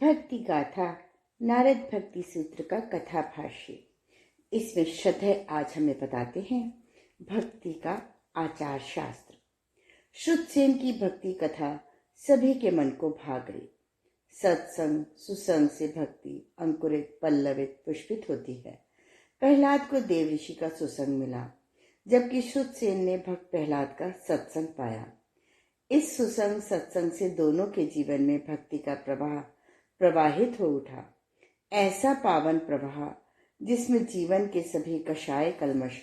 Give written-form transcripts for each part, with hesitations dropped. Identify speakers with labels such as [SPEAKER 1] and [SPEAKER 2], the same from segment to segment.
[SPEAKER 1] भक्ति गाथा नारद भक्ति सूत्र का कथा भाष्य। इसमें श्रद्धेय आज हमें बताते हैं भक्ति का आचार शास्त्र। श्रुतसेन की भक्ति कथा सभी के मन को भा गई। सत्संग सुसंग से भक्ति अंकुरित पल्लवित पुष्पित होती है। प्रहलाद को देव ऋषि का सुसंग मिला, जबकि श्रुतसेन ने भक्त प्रहलाद का सत्संग पाया। इस सुसंग सत्संग से दोनों के जीवन में भक्ति का प्रवाह प्रवाहित हो उठा। ऐसा पावन प्रवाह जिसमें जीवन के सभी कषाय कल्मश,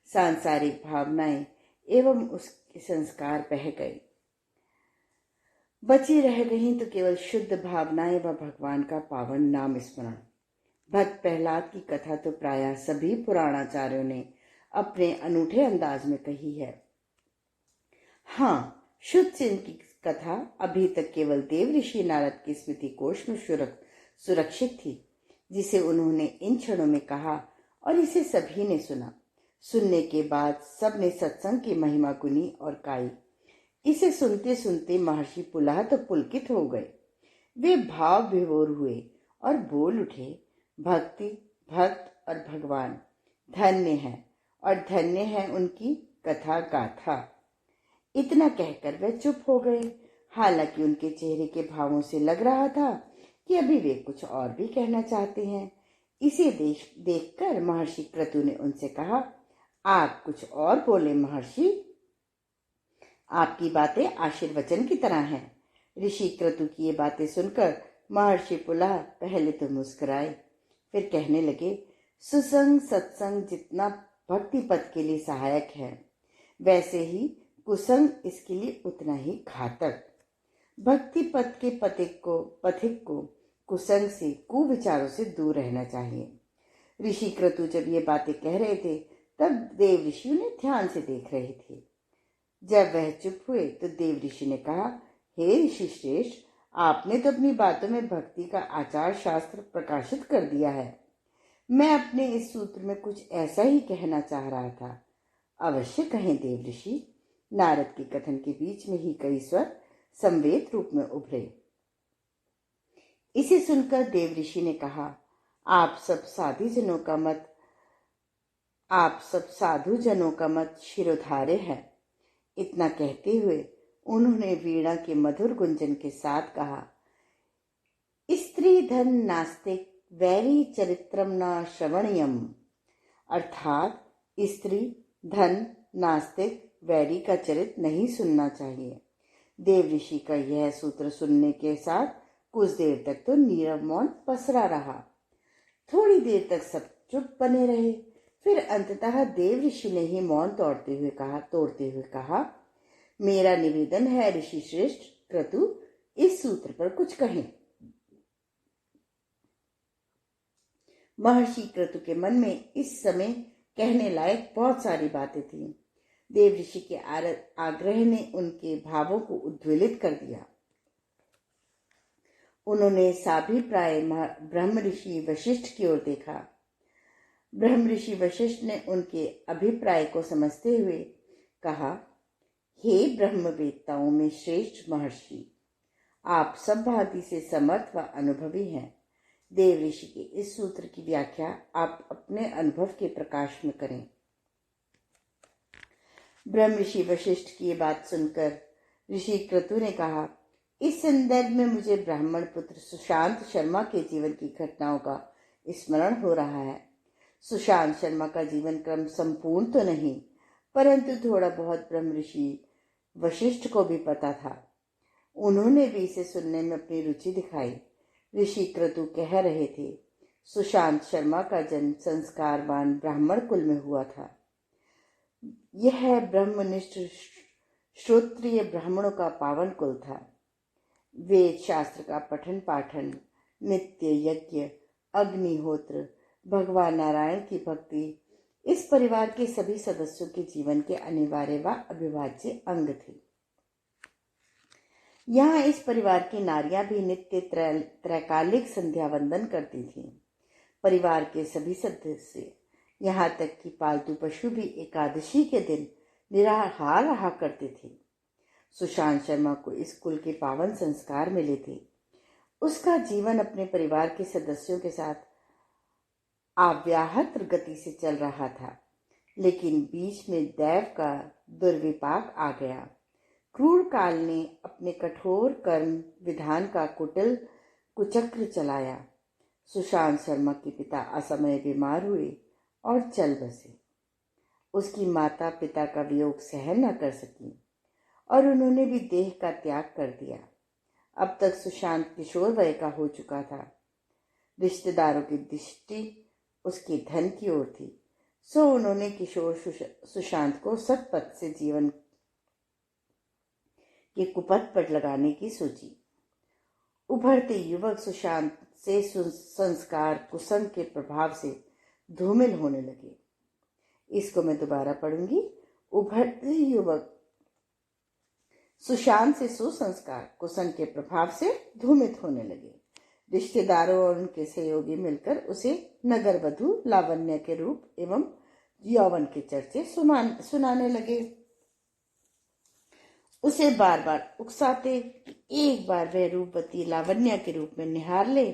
[SPEAKER 1] सांसारिक भावनाएं एवं उसके संस्कार बह गए। बची रह गई तो केवल शुद्ध भावनाएं व भगवान का पावन नाम स्मरण। भक्त प्रहलाद की कथा तो प्रायः सभी पुराणाचार्यों ने अपने अनूठे अंदाज में कही है। हाँ, श्रुतसेन की कथा अभी तक केवल देव ऋषि नारद की स्मृति कोश में सुरक्षित थी, जिसे उन्होंने इन क्षणों में कहा और इसे सभी ने सुना। सुनने के बाद सबने सत्संग की महिमा गुनी और गाई। इसे सुनते सुनते महर्षि पुलह तो पुलकित हो गए। वे भाव विभोर हुए और बोल उठे, भक्ति, भक्त और भगवान धन्य है और धन्य है उनकी कथा गाथा। इतना कहकर वे चुप हो गए। हालांकि उनके चेहरे के भावों से लग रहा था कि अभी वे कुछ और भी कहना चाहते हैं। इसे देखकर महर्षि क्रतु ने उनसे कहा, आप कुछ और बोले महर्षि, आपकी बातें आशीर्वचन की तरह हैं। ऋषि क्रतु की ये बातें सुनकर महर्षि पुलह पहले तो मुस्कुराए, फिर कहने लगे, सुसंग सत्संग जितना भक्ति पथ के लिए सहायक है, वैसे ही कुसंग इसके लिए उतना ही घातक। भक्ति पथ के पथिक को कुसंग से, कुविचारों से दूर रहना चाहिए। ऋषि क्रतु जब ये बातें कह रहे थे तब देव ऋषि उन्हें ध्यान से देख रहे थे। जब वह चुप हुए तो देव ऋषि ने कहा, हे ऋषि श्रेष्ठ, आपने तो अपनी बातों में भक्ति का आचार शास्त्र प्रकाशित कर दिया है। मैं अपने इस सूत्र में कुछ ऐसा ही कहना चाह रहा था। अवश्य कहें देव ऋषि। नारद के कथन के बीच में ही कई स्वर संवेद रूप में उभरे। इसे सुनकर देव ऋषि ने कहा, आप सब साधु जनों का मत शिरोधार्य है। इतना कहते हुए उन्होंने वीणा के मधुर गुंजन के साथ कहा, स्त्री धन नास्तिक वैरी चरित्रम न श्रवणीयम। अर्थात स्त्री धन नास्तिक वैरी का चरित्र नहीं सुनना चाहिए। देव ऋषि का यह सूत्र सुनने के साथ कुछ देर तक तो नीरव मौन पसरा रहा। थोड़ी देर तक सब चुप बने रहे। फिर अंततः देव ऋषि ने ही मौन तोड़ते हुए कहा, मेरा निवेदन है ऋषि श्रेष्ठ क्रतु, इस सूत्र पर कुछ कहें। महर्षि क्रतु के मन में इस समय कहने लायक बहुत सारी बातें थीं। देव ऋषि के आग्रह ने उनके भावों को उद्वेलित कर दिया। उन्होंने साभिप्राय ब्रह्म ऋषि वशिष्ठ की ओर देखा। ब्रह्म ऋषि वशिष्ठ ने उनके अभिप्राय को समझते हुए कहा, हे ब्रह्मवेत्ताओं में श्रेष्ठ महर्षि, आप सब भांति से समर्थ व अनुभवी हैं। देव ऋषि के इस सूत्र की व्याख्या आप अपने अनुभव के प्रकाश में करें। ब्रह्म ऋषि वशिष्ठ की ये बात सुनकर ऋषि क्रतु ने कहा, इस संदर्भ में मुझे ब्राह्मण पुत्र सुशांत शर्मा के जीवन की घटनाओं का स्मरण हो रहा है। सुशांत शर्मा का जीवन क्रम संपूर्ण तो नहीं, परंतु थोड़ा बहुत ब्रह्म ऋषि वशिष्ठ को भी पता था। उन्होंने भी इसे सुनने में अपनी रुचि दिखाई। ऋषि क्रतु कह रहे थे, सुशांत शर्मा का जन्म संस्कारवान ब्राह्मण कुल में हुआ था। यह ब्रह्मनिष्ठ श्रोत्रिय ब्राह्मणों का पावन कुल था। वेद शास्त्र का पठन पाठन, नित्य यज्ञ, अग्निहोत्र, भगवान नारायण की भक्ति इस परिवार के सभी सदस्यों के जीवन के अनिवार्य व अविभाज्य अंग थे। यहाँ इस परिवार की नारियां भी नित्य त्रैकालिक संध्या वंदन करती थीं। परिवार के सभी सदस्य, यहाँ तक कि पालतू पशु भी एकादशी के दिन निराहार रहा करते थे। सुशांत शर्मा को इस कुल के पावन संस्कार मिले थे। उसका जीवन अपने परिवार के सदस्यों के साथ अव्याहत गति से चल रहा था, लेकिन बीच में दैव का दुर्विपाक आ गया। क्रूर काल ने अपने कठोर कर्म विधान का कुटिल कुचक्र चलाया। सुशांत शर्मा के पिता असमय बीमार हुए और चल बसे। उसकी माता पिता का वियोग सहन न कर सकी और उन्होंने भी देह का त्याग कर दिया। अब तक सुशांत किशोर वय का हो चुका था। रिश्तेदारों की दृष्टि उसके धन की ओर थी, सो उन्होंने किशोर सुशांत को सतपथ से जीवन के कुपथ पर लगाने की सोची। उभरते युवक सुशांत से संस्कार कुसंग के प्रभाव से धूमिल होने लगे। इसको मैं दोबारा पढ़ूंगी। उभरते युवक सुशांत से सुसंस्कार कुसंग के प्रभाव से धूमित होने लगे। रिश्तेदारों और उनके सहयोगी मिलकर उसे नगर वधू लावण्य के रूप एवं यौवन के चर्चे सुनाने लगे। उसे बार बार उकसाते कि एक बार वह रूपवती लावण्य के रूप में निहार ले।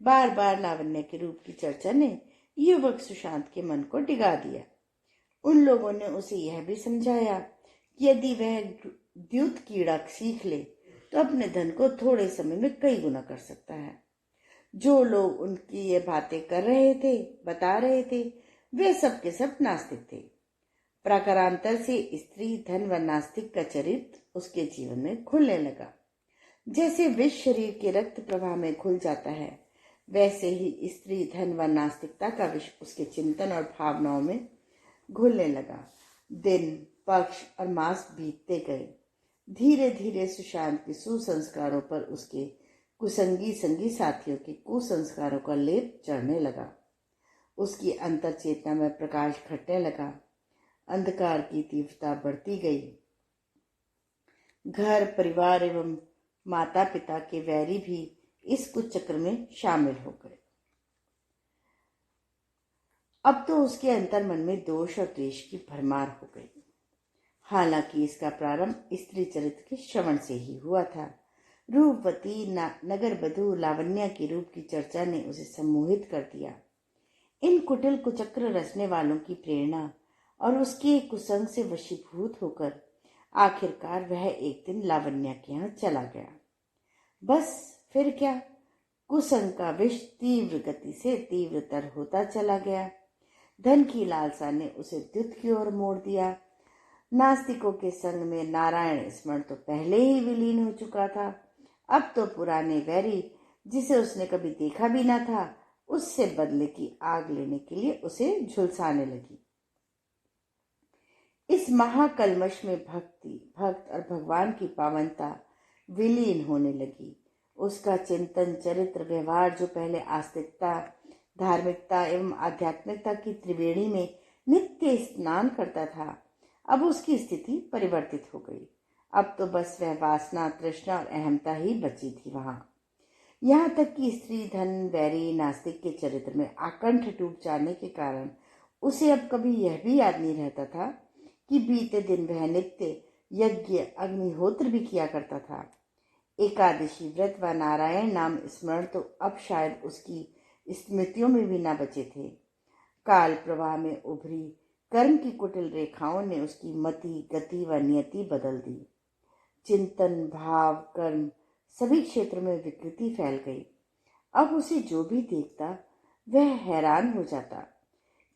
[SPEAKER 1] बार बार लावण्य के रूप की चर्चा ने युवक सुशांत के मन को डिगा दिया। उन लोगों ने उसे यह भी समझाया कि यदि वह द्युत कीड़ा सीख ले तो अपने धन को थोड़े समय में कई गुना कर सकता है। जो लोग उनकी ये बातें बता रहे थे, वे सब के सब नास्तिक थे। प्रकारांतर से स्त्री धन व नास्तिक का चरित्र उसके जीवन में खुलने लगा। जैसे विष शरीर के रक्त प्रवाह में खुल जाता है, वैसे ही स्त्री धन व नास्तिकता का विष उसके चिंतन और भावनाओं में घुलने लगा। दिन पक्ष और मास बीतते गए। धीरे धीरे सुशांत के सुसंस्कारों पर उसके कुसंगी संगी साथियों के कुसंस्कारों का लेप चढ़ने लगा। उसकी अंतर चेतना में प्रकाश घटने लगा। अंधकार की तीव्रता बढ़ती गई। घर परिवार एवं माता पिता के वैरी भी इस कुचक्र में शामिल हो गए। अब तो उसके अंतर मन में दोष और द्वेष की भरमार हो गई। हालांकि इसका प्रारंभ स्त्री चरित्र के श्रवण से ही हुआ था। रूपवती नगर वधू लावण्य के रूप की चर्चा ने उसे सम्मोहित कर दिया। इन कुटिल कुचक्र रचने वालों की प्रेरणा और उसके कुसंग से वशीभूत होकर आखिरकार वह एक दिन लावण्य के यहाँ चला गया। बस फिर क्या, कुसंग का विष तीव्र गति से तीव्रतर होता चला गया। धन की लालसा ने उसे द्युत की ओर मोड़ दिया। नास्तिकों के संग में नारायण स्मरण तो पहले ही विलीन हो चुका था। अब तो पुराने वैरी, जिसे उसने कभी देखा भी न था, उससे बदले की आग लेने के लिए उसे झुलसाने लगी। इस महाकलमश में भक्त और भगवान की पावनता विलीन होने लगी। उसका चिंतन चरित्र व्यवहार, जो पहले आस्तिकता धार्मिकता एवं आध्यात्मिकता की त्रिवेणी में नित्य स्नान करता था, अब उसकी स्थिति परिवर्तित हो गई। अब तो बस वह वासना, तृष्णा और अहमता ही बची थी वहां। यहाँ तक कि स्त्री धन वैरी नास्तिक के चरित्र में आकंठ डूब जाने के कारण उसे अब कभी यह भी याद नहीं रहता था कि बीते दिन वह नित्य यज्ञ अग्निहोत्र भी किया करता था। एकादशी व्रत व नारायण नाम स्मरण तो अब शायद उसकी स्मृतियों में भी न बचे थे। काल प्रवाह में उभरी कर्म की कुटिल रेखाओं ने उसकी मति, गति व नियति बदल दी। चिंतन, भाव, कर्म सभी क्षेत्रों में विकृति फैल गई। अब उसे जो भी देखता वह हैरान हो जाता।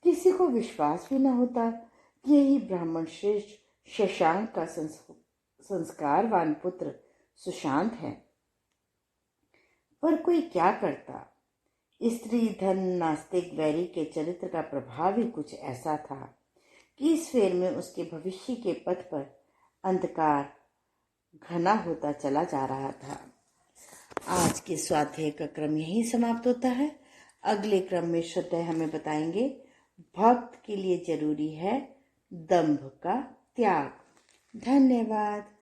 [SPEAKER 1] किसी को विश्वास भी न होता कि यही ब्राह्मण श्रेष्ठ शशांक का संस्कारवान पुत्र सुशांत है। पर कोई क्या करता। स्त्री धन नास्तिक वैरी के चरित्र का प्रभाव ही कुछ ऐसा था कि इस फेर में उसके भविष्य के पथ पर अंधकार घना होता चला जा रहा था। आज के स्वाध्याय का क्रम यही समाप्त होता है। अगले क्रम में श्रद्धेय हमें बताएंगे भक्त के लिए जरूरी है दंभ का त्याग। धन्यवाद।